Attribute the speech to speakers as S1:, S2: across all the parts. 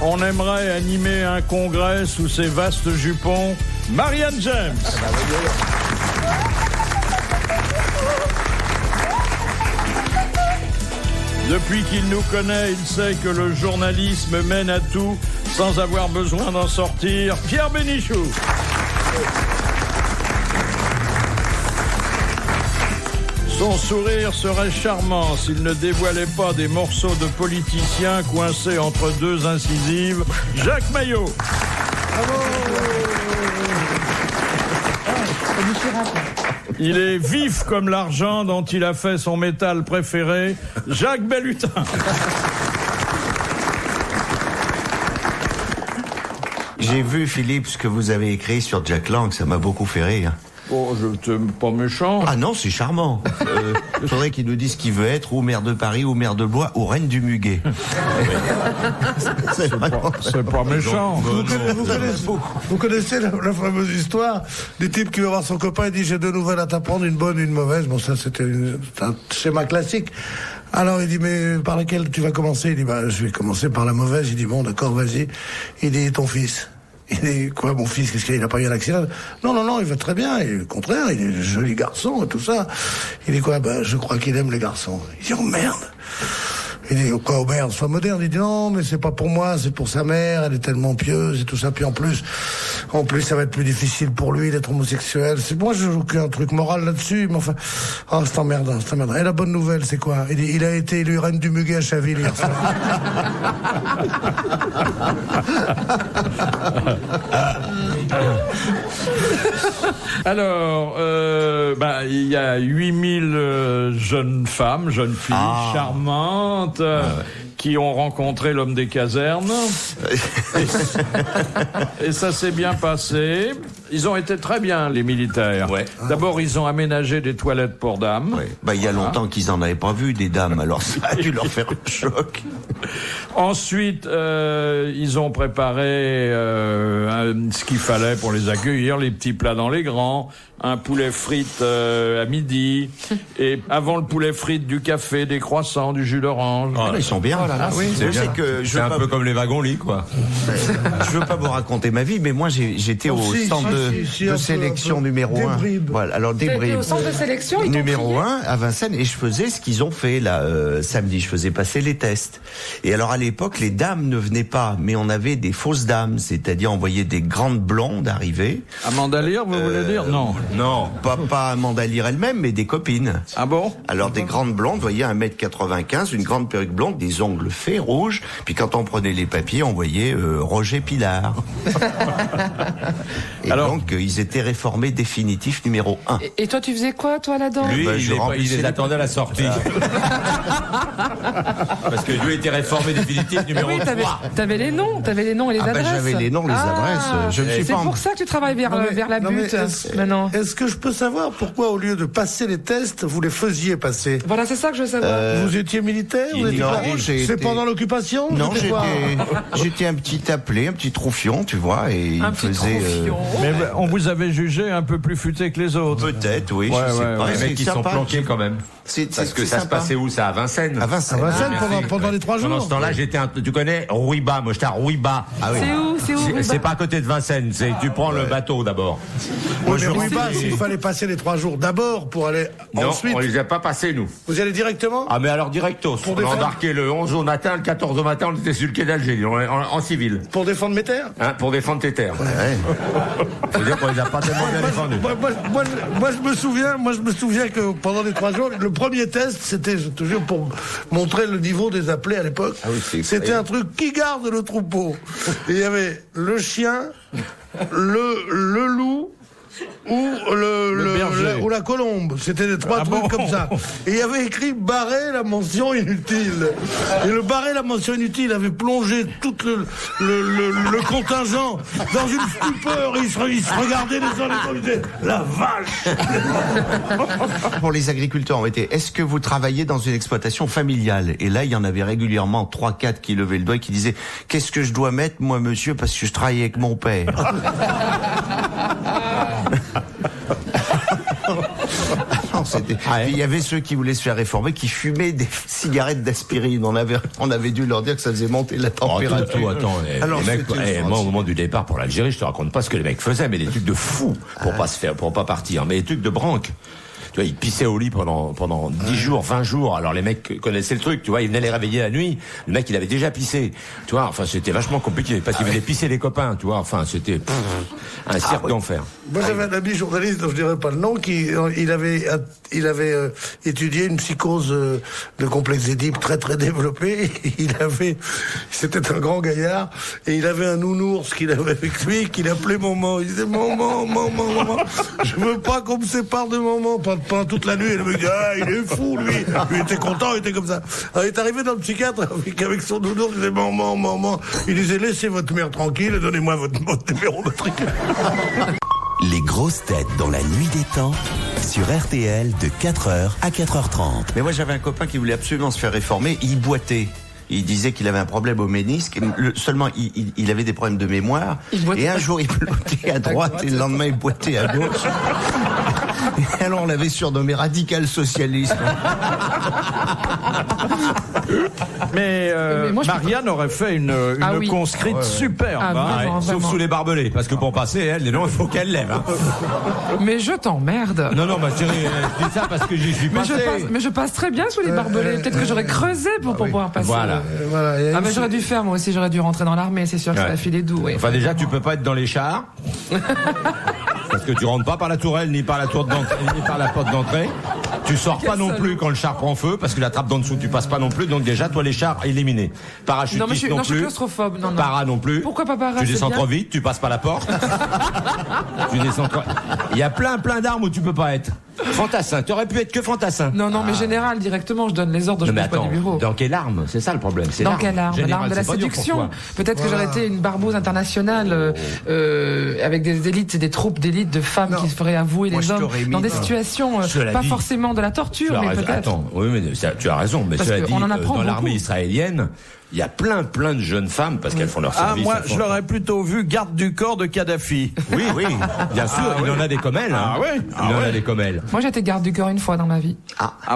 S1: On aimerait animer un congrès sous ses vastes jupons. Marianne James. Depuis qu'il nous connaît, il sait que le journalisme mène à tout sans avoir besoin d'en sortir. Pierre Bénichou. Son sourire serait charmant s'il ne dévoilait pas des morceaux de politiciens coincés entre deux incisives. Jacques Maillot. Bravo. Il est vif comme l'argent dont il a fait son métal préféré. Jacques Bellutin.
S2: J'ai vu, Philippe, ce que vous avez écrit sur Jack Lang, ça m'a beaucoup fait rire.
S1: Oh, je t'aime pas méchant.
S2: Ah non, c'est charmant. Faudrait qu'il nous dise ce qu'il veut être, ou maire de Paris, ou maire de Blois, ou reine du Muguet.
S1: C'est pas méchant.
S3: Vous connaissez la fameuse histoire du type qui va voir son copain et dit j'ai deux nouvelles à t'apprendre, une bonne, une mauvaise. Bon, ça c'était un schéma classique. Alors il dit mais par laquelle tu vas commencer? Il dit bah je vais commencer par la mauvaise. Il dit bon d'accord vas-y. Il dit ton fils. Il dit quoi mon fils, qu'est-ce qu'il a pas eu un accident? Non, il va très bien, il est le contraire, il est un joli garçon et tout ça. Il dit quoi? Ben je crois qu'il aime les garçons. Il dit oh merde. Il dit quoi oh merde, sois moderne. Il dit non mais c'est pas pour moi, c'est pour sa mère, elle est tellement pieuse et tout ça. Puis en plus ça va être plus difficile pour lui d'être homosexuel. C'est moi je joue qu'un truc moral là-dessus, mais enfin c'est emmerdant. Et la bonne nouvelle c'est quoi? Il dit il a été élu reine du Muguet à Chaville hier soir.
S1: Alors, il y a 8000 jeunes femmes, jeunes filles charmantes, qui ont rencontré l'homme des casernes. Et ça s'est bien passé. Ils ont été très bien, les militaires. Ouais. D'abord, ils ont aménagé des toilettes pour dames. Ouais.
S2: Il y a longtemps qu'ils en avaient pas vu des dames, alors ça a dû leur faire un choc.
S1: Ensuite, ils ont préparé ce qu'il fallait pour les accueillir, les petits plats dans les grands, un poulet frites à midi, et avant le poulet frites, du café, des croissants, du jus d'orange.
S2: Oh, ils sont bien. Oui,
S4: c'est un peu comme les wagons-lits, quoi.
S2: Je veux pas vous raconter ma vie, mais moi j'étais au centre de sélection numéro 1. Voilà, alors
S5: Débrib. Au centre de sélection
S2: numéro 1 à Vincennes, et je faisais ce qu'ils ont fait là samedi. Je faisais passer les tests. Et alors à l'époque, les dames ne venaient pas, mais on avait des fausses dames, c'est-à-dire on voyait des grandes blondes arriver.
S1: Amanda Lear, vous voulez dire?
S2: Non, pas Amanda Lear elle-même, mais des copines.
S1: Ah bon?
S2: Alors des grandes blondes, vous voyez, 1m95, une grande perruque blonde, des ongles faits rouges. Puis quand on prenait les papiers, on voyait Roger Pilard. Et alors, donc ils étaient réformés définitifs numéro 1.
S5: Et toi, tu faisais quoi, toi, là-dedans?
S4: Lui, il les attendait à la sortie. Parce que lui était réformé définitif numéro 3.
S5: T'avais les noms et les adresses.
S2: J'avais les noms, les adresses.
S5: C'est pour ça que tu travailles vers la butte maintenant.
S3: Est-ce que je peux savoir pourquoi, au lieu de passer les tests, vous les faisiez passer?
S5: Voilà, c'est ça que je veux savoir.
S3: Vous étiez militaire? C'est pendant l'occupation?
S2: Non, j'étais un petit appelé, un petit troufion, tu vois, et il faisait.
S1: Mais on vous avait jugé un peu plus futé que les autres.
S2: Peut-être, oui. Je sais pas.
S4: Les mecs qui sont planqués quand même. Parce que ça se passait où, ça? À Vincennes.
S2: À Vincennes,
S3: pendant les 3 jours.
S4: Pendant ce temps-là, tu connais Rouiba. Moi, j'étais à Rouiba.
S2: Ah oui.
S5: C'est où
S4: C'est pas à côté de Vincennes. Tu prends le bateau d'abord.
S3: Moi, mais Rouiba, il fallait passer les 3 jours d'abord pour aller ensuite.
S4: Non, on les a pas passés, nous.
S3: Vous y allez directement?
S4: Ah, mais alors directos. On a embarqué le 11 au matin, le 14 au matin, on était sur le quai d'Alger, en civil.
S3: Pour défendre mes terres?
S4: Pour défendre tes terres. Ouais. Faut dire qu'on les a pas tellement bien défendus.
S3: Moi, je me souviens que pendant les 3 jours, le premier test, c'était, je te jure, pour montrer le niveau des appelés à l'époque. Ah oui, c'était un truc qui garde le troupeau. Et il y avait le chien, le loup, ou la colombe. C'était des 3 trucs comme ça. Et il y avait écrit barrer la mention inutile. Et le barrer la mention inutile avait plongé tout le contingent dans une stupeur. Ils se regardaient les uns les autres. Ils disaient la vache.
S2: Pour les agriculteurs, on était, est-ce que vous travaillez dans une exploitation familiale? Et là, il y en avait régulièrement 3-4 qui levaient le doigt et qui disaient, qu'est-ce que je dois mettre, moi, monsieur, parce que je travaille avec mon père. Il y avait ceux qui voulaient se faire réformer, qui fumaient des cigarettes d'aspirine. On avait dû leur dire que ça faisait monter la température.
S4: Attends,
S2: Alors,
S4: les mecs, moi, au moment du départ pour l'Algérie, je te raconte pas ce que les mecs faisaient, mais des trucs de fous pour pas partir, mais des trucs de branque. Tu vois, ils pissaient au lit pendant 10 jours, 20 jours. Alors les mecs connaissaient le truc, tu vois, ils venaient les réveiller la nuit. Le mec, il avait déjà pissé. Tu vois, enfin, c'était vachement compliqué parce qu'il venait pisser les copains, tu vois. Enfin, c'était un cirque d'enfer.
S3: Moi, j'avais un ami journaliste, dont je dirais pas le nom, il avait étudié une psychose de complexe d'Édipe très très développée. C'était un grand gaillard, et il avait un nounours qu'il avait avec lui, qu'il appelait Maman. Il disait Maman. Je veux pas qu'on me sépare de Maman. Pendant toute la nuit, et le mec dit il est fou, lui. Il était content, il était comme ça. Alors, il est arrivé dans le psychiatre avec son nounours, il disait Maman. Il disait laissez votre mère tranquille et donnez-moi votre numéro de truc.
S6: Les grosses têtes dans la nuit des temps sur RTL de 4h à 4h30.
S2: Mais moi, j'avais un copain qui voulait absolument se faire réformer. Il boitait. Il disait qu'il avait un problème au ménisque. Seulement, il avait des problèmes de mémoire. Et un jour, il boitait à droite et le lendemain, il boitait à gauche. Et alors, on l'avait surnommé radical socialiste.
S1: Mais
S5: moi,
S1: Marianne aurait fait une conscrite superbe.
S5: Vraiment.
S4: Sauf sous les barbelés, parce que pour passer, elle, il faut qu'elle lève. Hein.
S5: Mais je t'emmerde.
S4: Non, ma chérie, je dis ça parce que j'y suis passé.
S5: Mais je passe très bien sous les barbelés. Peut-être que j'aurais creusé pour pouvoir passer.
S4: Voilà.
S5: Mais j'aurais dû faire, moi aussi, j'aurais dû rentrer dans l'armée, c'est sûr que ça a filé doux. Oui.
S4: Enfin, déjà, tu peux pas être dans les chars. Parce que tu rentres pas par la tourelle, ni par la tour d'entrée, ni par la porte d'entrée. Tu sors pas non plus quand le char prend feu, parce que la trappe d'en dessous, tu passes pas non plus. Donc déjà, toi, les chars éliminés. Parachutiste non plus.
S5: Je suis claustrophobe. Non.
S4: Para non plus.
S5: Pourquoi pas para?
S4: Tu descends trop vite, tu passes pas la porte. Tu descends trop. Il y a plein d'armes où tu peux pas être. Fantassin. Tu aurais pu être que fantassin.
S5: Non, mais général, directement, je donne les ordres, je ne pas du bureau.
S4: Dans quelle arme? C'est ça le problème.
S5: Dans quelle arme? L'arme de la séduction. Peut-être que j'aurais été une barbouze internationale, avec des élites et des troupes d'élites de femmes qui feraient avouer les hommes dans des situations, pas forcément de la torture, mais peut-être.
S4: Attends, oui, mais tu as raison. Mais cela dit, dans l'armée israélienne, il y a plein de jeunes femmes parce qu'elles font leur service.
S1: Moi, je l'aurais plutôt vu garde du corps de Kadhafi.
S4: Oui, bien sûr. Il en a des comme elle. Il en a des comme elle.
S5: Moi, j'ai été garde du corps une fois dans ma vie.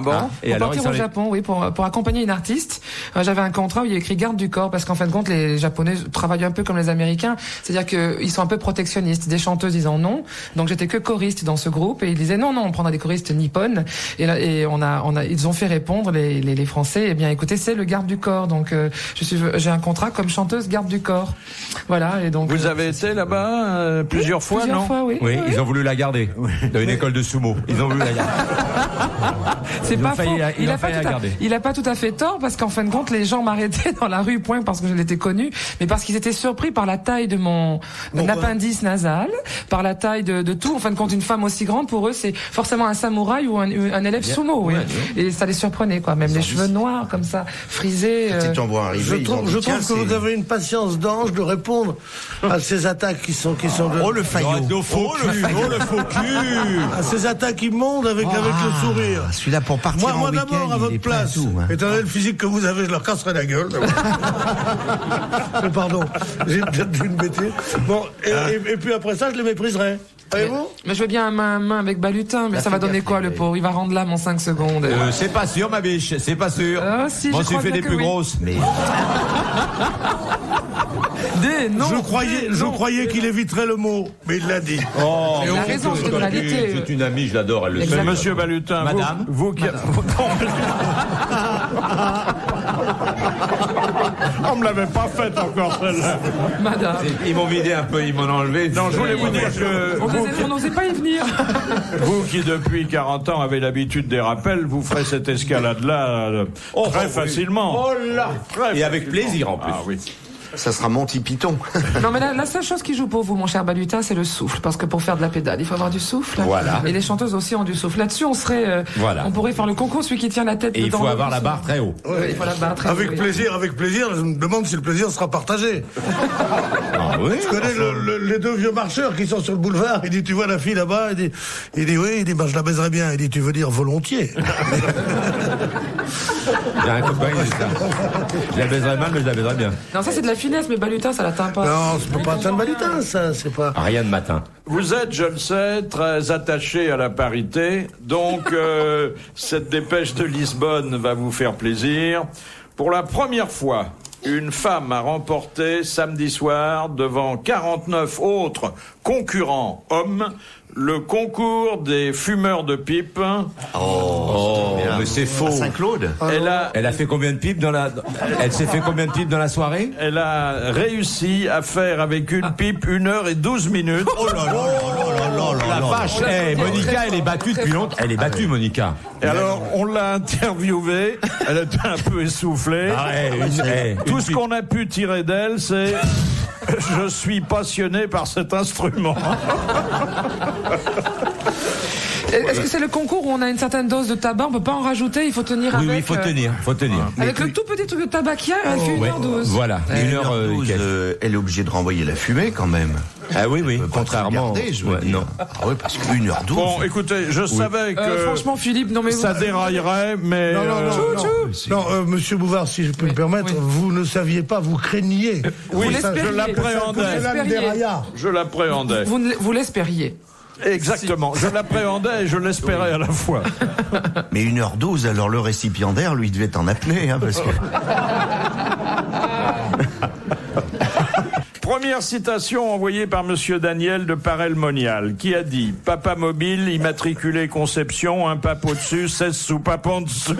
S1: Bon?
S5: Et pour partir au Japon, pour accompagner une artiste, j'avais un contrat où il y a écrit garde du corps parce qu'en fin de compte, les Japonais travaillent un peu comme les Américains. C'est-à-dire qu'ils sont un peu protectionnistes. Des chanteuses, ils en ont. Donc, j'étais que choriste dans ce groupe et ils disaient non, on prendra des choristes nippones. Et ils ont fait répondre les Français. Eh bien, écoutez, c'est le garde du corps. Donc, j'ai un contrat comme chanteuse garde du corps. Voilà, et donc.
S1: Vous avez été là-bas plusieurs fois, non?
S5: Plusieurs fois, oui.
S4: Oui, ils ont voulu la garder. Dans une école de sumo. Ils ont voulu la garder.
S5: C'est pas faux. Il a pas tout à fait tort parce qu'en fin de compte, les gens m'arrêtaient dans la rue, point parce que je l'étais connu, mais parce qu'ils étaient surpris par la taille de mon appendice nasal, par la taille de tout. En fin de compte, une femme aussi grande, pour eux, c'est forcément un samouraï ou un élève sumo, oui. Et ça les surprenait, quoi. Même les cheveux noirs, comme ça, frisés.
S3: Je trouve que vous avez une patience d'ange de répondre à ces attaques qui sont de...
S2: Oh, le faillot.
S4: Le faux cul.
S3: À ces attaques immondes avec le sourire.
S2: Celui-là pour partir
S3: moi
S2: en week-end,
S3: d'abord, à votre place, étant donné le physique que vous avez, je leur casserai la gueule. Pardon, j'ai peut-être dit une bêtise. Bon, et puis après ça, je les mépriserai.
S5: Mais je veux bien un main avec Balutin, mais ça va donner quoi, le pauvre? Il va rendre l'âme en 5 secondes.
S4: C'est pas sûr, ma biche, c'est pas sûr.
S5: Si,
S4: moi,
S5: je
S4: j'ai fait des plus grosses.
S2: Mais...
S3: Je croyais qu'il éviterait le mot, mais il l'a dit.
S4: Oh,
S5: il a raison, c'est une réalité.
S4: C'est une amie, je l'adore, elle le sait.
S1: Monsieur Balutin,
S4: Madame.
S1: vous qui... On me l'avait pas faite encore, celle-là.
S5: Madame.
S4: Ils m'ont vidé un peu, ils m'ont enlevé.
S1: Non, je voulais vous dire que...
S5: On n'osait pas y venir.
S1: Vous qui, depuis 40 ans, avez l'habitude des rappels, vous ferez cette escalade-là très facilement.
S4: Oh là. Et avec plaisir, en plus.
S1: Ah oui.
S2: Ça sera Monty Python.
S5: Non, mais la seule chose qui joue pour vous, mon cher Balutin, c'est le souffle. Parce que pour faire de la pédale, il faut avoir du souffle.
S4: Voilà.
S5: Et les chanteuses aussi ont du souffle. Là-dessus, on pourrait faire le concours, celui qui tient la tête.
S4: Et il faut avoir la barre très haut.
S5: Il faut la barre très haut.
S3: Avec plaisir. Je me demande si le plaisir sera partagé. Je connais les deux vieux marcheurs qui sont sur le boulevard. Il dit, tu vois la fille là-bas? Il dit oui. Il dit, je la baiserai bien. Il dit, tu veux dire volontiers?
S4: J'ai un copain qui dit ça. Je la baiserais mal, mais je la baiserais bien.
S5: Non, ça c'est de la finesse, mais balutin, ça l'atteint pas.
S3: Non, c'est pas un balutin, ça, c'est pas.
S4: Rien de matin.
S1: Vous êtes, je le sais, très attaché à la parité, donc cette dépêche de Lisbonne va vous faire plaisir. Pour la première fois, une femme a remporté samedi soir devant 49 autres concurrents hommes le concours des fumeurs de pipe.
S4: Oh, mais c'est faux.
S2: Saint-Claude.
S4: Elle a fait combien de pipes Elle s'est fait combien de pipes dans la soirée?
S1: Elle a réussi à faire avec une pipe 1h12.
S2: Oh là là là là là là
S4: La vache. Monica, elle est battue depuis longtemps. Elle est battue, Monica.
S1: Et alors, on l'a interviewée, elle était un peu essoufflée. Tout ce qu'on a pu tirer d'elle, c'est « Je suis passionné par cet instrument ».
S5: Est-ce que c'est le concours où on a une certaine dose de tabac, on peut pas en rajouter, il faut tenir avec...
S4: Oui, il faut tenir.
S5: Avec le tout petit truc de tabac qu'il y a, elle fait 1h12.
S4: Voilà,
S2: 1h12, elle est obligée de renvoyer la fumée quand même.
S4: Ah oui,
S2: Contrairement.
S4: Non.
S2: Ah oui, parce que 1h12.
S1: Bon, écoutez, je savais que
S5: franchement, Philippe, non mais
S1: ça déraillerait, mais...
S3: Non, monsieur Bouvard, si je peux me permettre, vous ne saviez pas, vous craigniez.
S1: Oui,
S5: Vous
S1: je
S5: l'espériez.
S1: l'appréhendais. Je l'appréhendais.
S5: Vous l'espériez.
S1: Exactement, je l'appréhendais et je l'espérais à la fois.
S2: Mais 1h12, alors le récipiendaire, lui, devait en appeler, hein, parce que...
S1: Première citation envoyée par monsieur Daniel de Parel-Monial, qui a dit « Papa mobile, immatriculé Conception, un pape au-dessus, 16 sous pape en dessous. »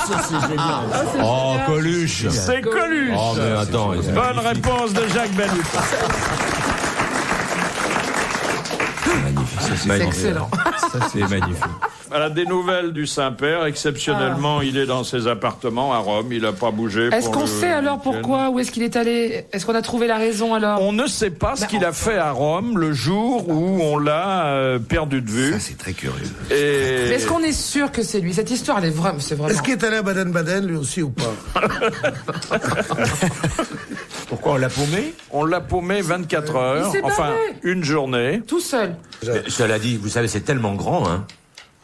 S2: Ça, c'est génial.
S4: Oh, Coluche.
S1: C'est Coluche.
S4: Oh, mais attends.
S1: Bonne réponse de Jacques Balutin.
S5: C'est excellent.
S4: Ça, c'est magnifique.
S1: Voilà, des nouvelles du Saint-Père. Exceptionnellement, il est dans ses appartements à Rome. Il n'a pas bougé.
S5: Est-ce
S1: pour
S5: qu'on
S1: le
S5: sait alors
S1: week-end.
S5: pourquoi? Où est-ce qu'il est allé? Est-ce qu'on a trouvé la raison alors?
S1: On ne sait pas ce qu'il a fait à Rome le jour où on l'a perdu de vue.
S2: Ça, c'est très curieux.
S1: Et...
S5: Mais est-ce qu'on est sûr que c'est lui? Cette histoire, elle est vraie, c'est vraiment...
S3: Est-ce qu'il est allé à Baden-Baden, lui aussi, ou pas?
S4: Pourquoi on l'a paumé?
S1: On l'a paumé 24 heures,
S5: s'est
S1: enfin
S5: barré.
S1: une journée.
S5: Tout seul.
S4: Cela dit, vous savez, c'est tellement grand, hein.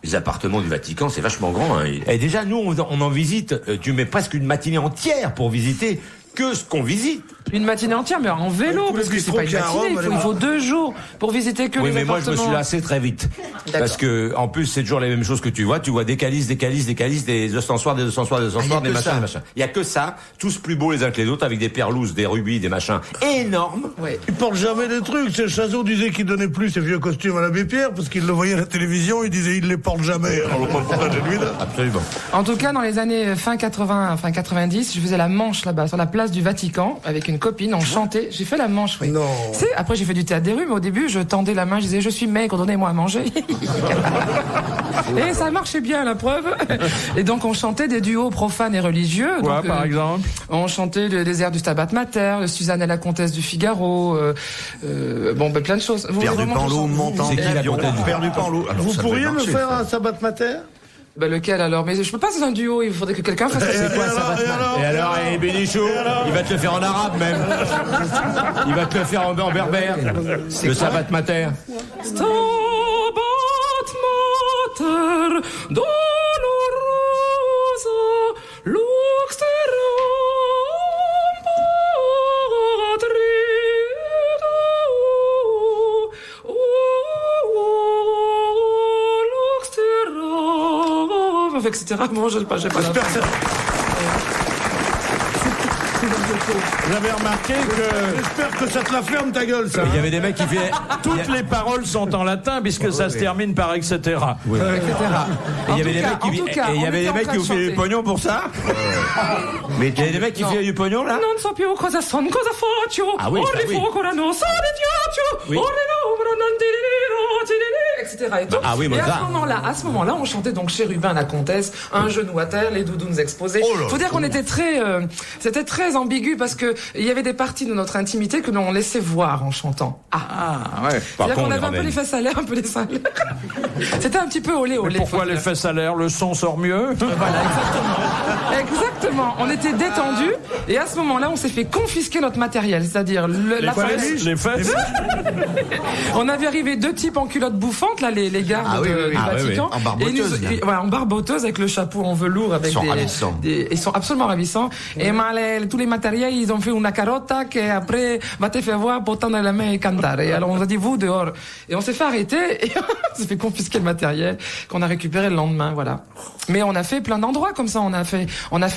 S4: Les appartements du Vatican, c'est vachement grand, hein. Et déjà, nous, on en visite, tu mets presque une matinée entière pour visiter que ce qu'on visite.
S5: Une matinée entière, mais en vélo,
S3: tous les
S5: parce que c'est pas une
S3: bistrots qu'il y a à
S5: matinée,
S3: Rome,
S5: il faut 2 jours pour visiter que
S4: Oui,
S5: les
S4: mais moi,
S5: appartements.
S4: je me suis lassé très vite. Parce que, en plus, c'est toujours les mêmes choses que tu vois. Tu vois des calices, des ostensoirs, des machins. Il y a que ça, tous plus beaux les uns que les autres, avec des perlouses, des rubis, des machins énormes.
S5: Ouais.
S3: Il porte jamais des trucs. C'est Chazot disait qu'il donnait plus ses vieux costumes à l'abbé Pierre parce qu'il le voyait à la télévision. Il disait il les porte jamais. Alors le porte de lui là.
S4: Absolument.
S5: En tout cas, dans les années fin 80, fin 90, je faisais la manche là-bas, sur la place du Vatican, avec une copine, on chantait. J'ai fait la manche, oui.
S3: Non.
S5: Après, j'ai fait du théâtre des rues, mais au début, je tendais la main, je disais, je suis maigre, donnez-moi à manger. Et ça marchait bien, la preuve. Et donc, on chantait des duos profanes et religieux.
S1: Quoi,
S5: donc,
S1: par exemple?
S5: On chantait les airs du Stabat Mater, le Suzanne et la comtesse du Figaro, plein de choses. Vous
S2: Pierre
S5: voulez vraiment
S2: Dupanloup,
S5: que je chante
S2: montant.
S4: C'est qui la comtesse du
S2: Pierre Dupanloup. Alors,
S3: Vous
S2: ça
S3: pourriez
S2: devait
S3: me
S2: marcher,
S3: faire
S2: ça.
S3: un Sabbat Mater?
S5: Lequel alors? Mais je peux pas, c'est un duo, il faudrait que quelqu'un fasse ça. C'est quoi, Stabat Mater?
S4: Et alors, Bénichou, il va te le faire en arabe même. Il va te le faire en berbère. Le Sabbat Mater.
S5: Stabat Mater dolorosa lux terram patrido, lux terram, etc. Bon, j'ai pas la
S1: Vous avez remarqué que
S3: J'espère que ça te la ferme ta gueule ça.
S4: Il y avait des mecs qui faisaient.
S1: toutes les paroles sont en latin puisque ça se termine par etc.
S5: etc.
S4: Et il y avait des mecs qui vous filaient du pognon pour ça.
S2: Mais
S4: Il y avait des mecs qui filaient du pognon là.
S5: Non so più cosa son, cosa faccio.
S4: Ah oui, ça, oui.
S5: No so di diaccio.
S4: Oui.
S5: Etc. Et, tout.
S4: Ah oui,
S5: et
S4: Mozart.
S5: à ce moment-là, on chantait donc Chérubin la comtesse, un genou à terre, les doudounes exposées.
S2: Oh là,
S5: faut dire qu'on était c'était très ambigu parce que il y avait des parties de notre intimité que l'on laissait voir en chantant.
S1: ouais.
S5: C'est-à-dire qu'on avait un peu les fesses à l'air, un peu les seins à l'air. C'était un petit peu olé olé.
S1: Pourquoi
S5: faut
S1: les
S5: dire.
S1: fesses à l'air? Le son sort mieux?
S5: Voilà, exactement. On était détendus et à ce moment-là, on s'est fait confisquer notre matériel, c'est-à-dire la fesse.
S1: Les fesses?
S5: On avait arrivé 2 types en culotte bouffante représentent là les gardes
S2: Ah oui,
S5: du
S2: oui, oui.
S4: Ah oui, oui.
S5: Vatican.
S2: En barboteuse, là.
S5: Voilà, en barboteuse avec le chapeau en velours avec
S2: Ils sont ravissants.
S5: ils sont absolument ravissants. Et tous les matériels, ils ont fait une carota qui après va te faire voir pour tendre la main et cantar. Et alors on a dit vous dehors. Et on s'est fait arrêter et on s'est fait confisquer le matériel qu'on a récupéré le lendemain, voilà. Mais on a fait plein d'endroits comme ça. On a fait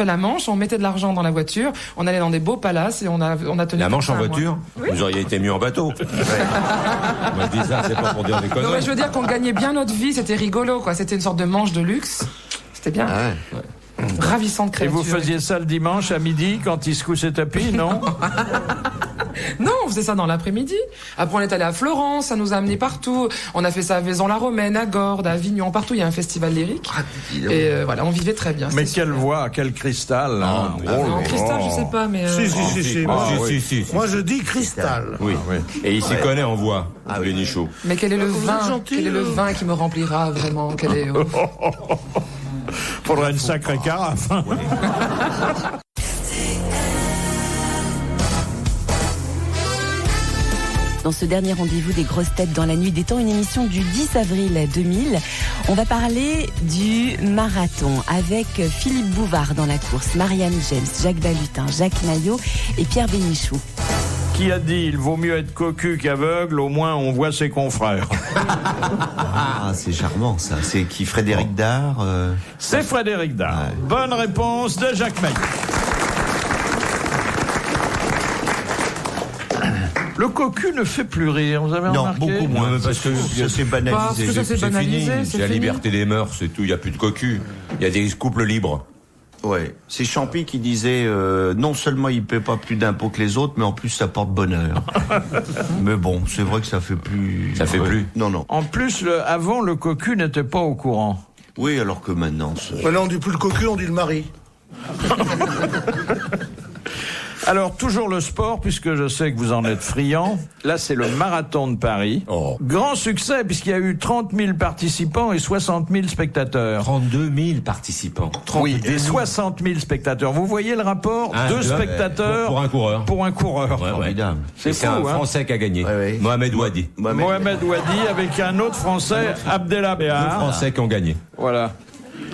S5: la Manche, on mettait de l'argent dans la voiture, on allait dans des beaux palaces et on a tenu
S4: La
S5: comme
S4: Manche
S5: ça,
S4: en
S5: moi.
S4: voiture, vous auriez été mieux en bateau. Moi je dis ça, c'est pas pour dire des
S5: Non,
S4: conneries.
S5: mais je veux dire qu'on gagnait bien notre vie, c'était rigolo, quoi. C'était une sorte de manche de luxe. C'était bien.
S2: Ah ouais.
S5: Ravissante
S1: Et
S5: créature.
S1: vous faisiez ça le dimanche à midi quand il secouait ses tapis, non?
S5: Non, on faisait ça dans l'après-midi. Après, on est allé à Florence, ça nous a amené partout. On a fait ça à Vaison-la-Romaine, à Gordes, à Avignon, partout. Il y a un festival lyrique. Et voilà, on vivait très bien.
S1: Mais
S5: c'était
S1: quelle
S5: super.
S1: voix, quel cristal. Hein.
S5: En cristal, je sais pas, mais.
S3: Si.
S1: Ah,
S4: Si.
S3: Moi, je dis cristal.
S4: Oui.
S1: oui.
S4: Et il s'y connaît en voix, Bénichou.
S5: Mais quel est le
S3: Vous
S5: vin
S3: êtes gentil,
S5: Quel est le vin qui me remplira vraiment Quel est
S1: Faudrait une sacrée carafe. Hein.
S7: Dans ce dernier rendez-vous des grosses têtes dans la nuit des temps, une émission du 10 avril 2000. On va parler du marathon avec Philippe Bouvard dans la course, Marianne James, Jacques Balutin, Jacques Naillot et Pierre Bénichou.
S1: Qui a dit il vaut mieux être cocu qu'aveugle, au moins on voit ses confrères.
S2: Ah, c'est charmant, ça. C'est qui, Frédéric Dard
S1: C'est Frédéric Dard.
S2: Ouais.
S1: Bonne réponse de Jacques Maillet. Le cocu ne fait plus rire, vous avez
S2: Non,
S1: remarqué?
S2: beaucoup moins.
S4: Parce que
S2: ça s'est
S5: Parce
S2: banalisé.
S5: que ça s'est
S4: C'est
S5: banalisé,
S4: fini,
S5: c'est
S4: c'est la
S5: fini.
S4: liberté des mœurs, c'est tout, il n'y a plus de cocu. Il y a des couples libres.
S2: Ouais. C'est Champy qui disait non seulement il paie pas plus d'impôts que les autres, mais en plus ça porte bonheur. Mais bon, c'est vrai que ça fait plus.
S4: Ça fait plus.
S2: Non.
S1: En plus, avant, le cocu n'était pas au courant.
S2: Oui, alors que maintenant.
S3: Maintenant, on dit plus le cocu, on dit le mari.
S1: Alors, toujours le sport, puisque je sais que vous en êtes friand. Là, c'est le marathon de Paris.
S4: Oh.
S1: Grand succès, puisqu'il y a eu 30 000 participants et 60 000 spectateurs.
S4: 32 000 participants.
S1: Oui, et 60 000 spectateurs. Vous voyez le rapport?
S4: Ah,
S1: Deux
S4: tu vois,
S1: spectateurs
S4: pour un coureur.
S1: Pour un coureur.
S4: Ouais.
S2: Formidable.
S1: C'est
S4: C'est
S1: fou,
S4: un
S1: hein?
S4: Français qui a gagné.
S2: Ouais.
S4: Mohamed Ouadi.
S1: Mohamed Ouadi avec un autre Français, Abdellah
S4: Deux
S1: Béhar.
S4: Français qui ont gagné.
S1: Voilà.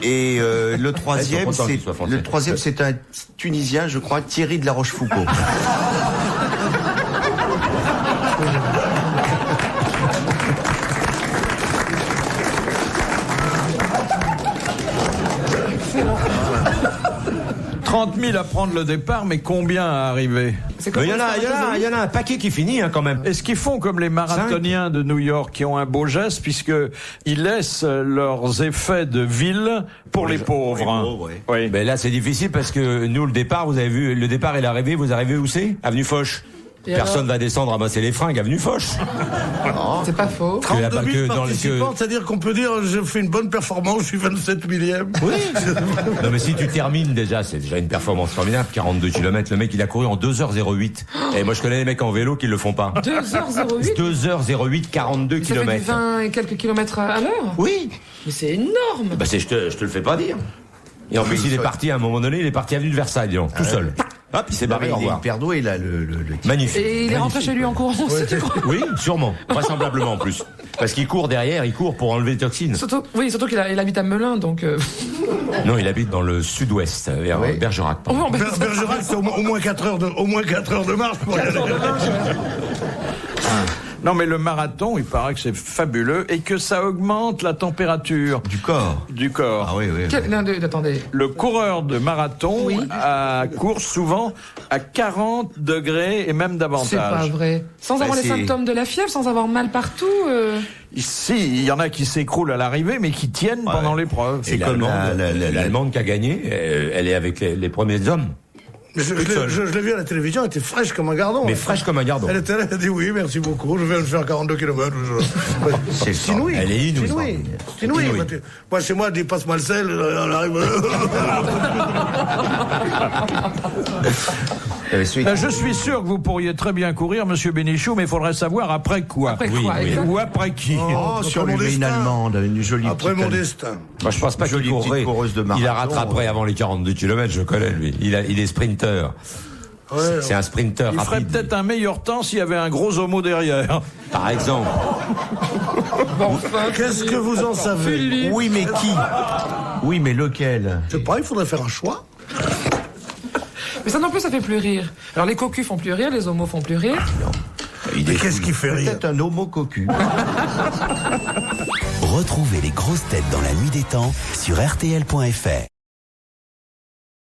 S2: Et le
S4: Ils
S2: troisième,
S4: sont contents qu'ils soient français.
S2: c'est un Tunisien, je crois, Thierry de la Rochefoucauld.
S1: « 30 000 à prendre le départ, mais combien à arriver?
S5: C'est
S4: Mais
S5: comme
S4: il y en a un paquet qui finit hein, quand même.
S1: Est-ce qu'ils font comme les marathoniens de New York qui ont un beau geste, puisque ils laissent leurs effets de ville pour les pauvres, hein. Oui.
S4: Ben là c'est difficile parce que nous le départ, vous avez vu, le départ et l'arrivée, vous arrivez où c'est? Avenue Foch.
S5: Et
S4: Personne
S5: alors
S4: va descendre ramasser les fringues, avenue Foch.
S5: C'est pas faux.
S3: 32 000
S4: dans le-
S3: participants, c'est-à-dire qu'on peut dire j'ai fait une bonne performance, je suis 27 millième.
S4: Oui. Non mais si tu termines déjà, c'est déjà une performance formidable. 42 km, le mec il a couru en 2h08. Et moi je connais les mecs en vélo qui le font pas.
S5: 2h08.
S4: 2h08, 42
S5: Ça fait du
S4: km.
S5: 20 et quelques kilomètres à l'heure.
S4: Oui.
S5: Mais c'est énorme.
S4: Bah je te le fais pas dire. Et en plus il est parti à un moment donné, il est parti avenue de Versailles, disons, tout seul. Hop, il s'est barré, au
S2: Il est
S4: revoir.
S2: hyper doué, là, le
S4: Magnifique.
S5: Et il est rentré chez lui en courant, c'est du coup.
S4: Oui, sûrement. Vraisemblablement en plus. Parce qu'il court derrière, il court pour enlever les toxines.
S5: Surtout qu'il il habite à Melun, donc.
S4: Non, il habite dans le sud-ouest, vers Bergerac.
S5: Oh,
S4: pardon.
S5: ben,
S3: Bergerac, c'est au moins 4 heures de marche pour y aller.
S1: Non, mais le marathon, il paraît que c'est fabuleux et que ça augmente la température
S2: du corps.
S1: du corps.
S2: Ah oui.
S5: Attendez.
S1: Le coureur de marathon court souvent à 40 degrés et même davantage.
S5: C'est pas vrai. Sans avoir les symptômes de la fièvre, sans avoir mal partout.
S1: Si, il y en a qui s'écroulent à l'arrivée, mais qui tiennent pendant l'épreuve.
S4: Et l'Allemande qui a gagné, elle est avec les premiers hommes.
S3: Je l'ai vu à la télévision, elle était fraîche comme un gardon.
S4: Mais fraîche comme un gardon.
S3: Elle était là, elle a dit oui, merci beaucoup, je viens de faire 42 km. C'est inouï.
S4: Elle est inouïe.
S3: C'est inouï. Moi, chez moi, elle dit passe-moi le sel, elle arrive.
S1: Je suis sûr que vous pourriez très bien courir, monsieur Bénichou, mais il faudrait savoir après quoi.
S5: Après quoi, exact.
S1: Ou après qui.
S2: Oh, si on lui met une Allemande, une jolie
S3: Après
S2: petite
S3: mon destin.
S4: Moi, je pense pas qu'il
S2: Jolie petite
S4: courrait.
S2: coureuse de marathon,
S4: Il la rattraperait avant les 42 km, je connais, lui. Il est sprinter.
S3: Ouais,
S4: C'est un sprinter
S1: Il ferait
S4: rapide.
S1: peut-être un meilleur temps s'il y avait un gros homo derrière.
S4: Par exemple.
S3: Qu'est-ce que vous en savez?
S2: Oui, mais qui? Oui, mais lequel?
S3: Je sais pas, il faudrait faire un choix.
S5: Mais ça non plus, ça fait plus rire. Alors les cocus font plus rire, les homos font plus rire.
S3: Mais qu'est-ce qui fait rire?
S2: Peut-être un homo cocu.
S6: Retrouvez les grosses têtes dans la nuit des temps sur RTL.fr.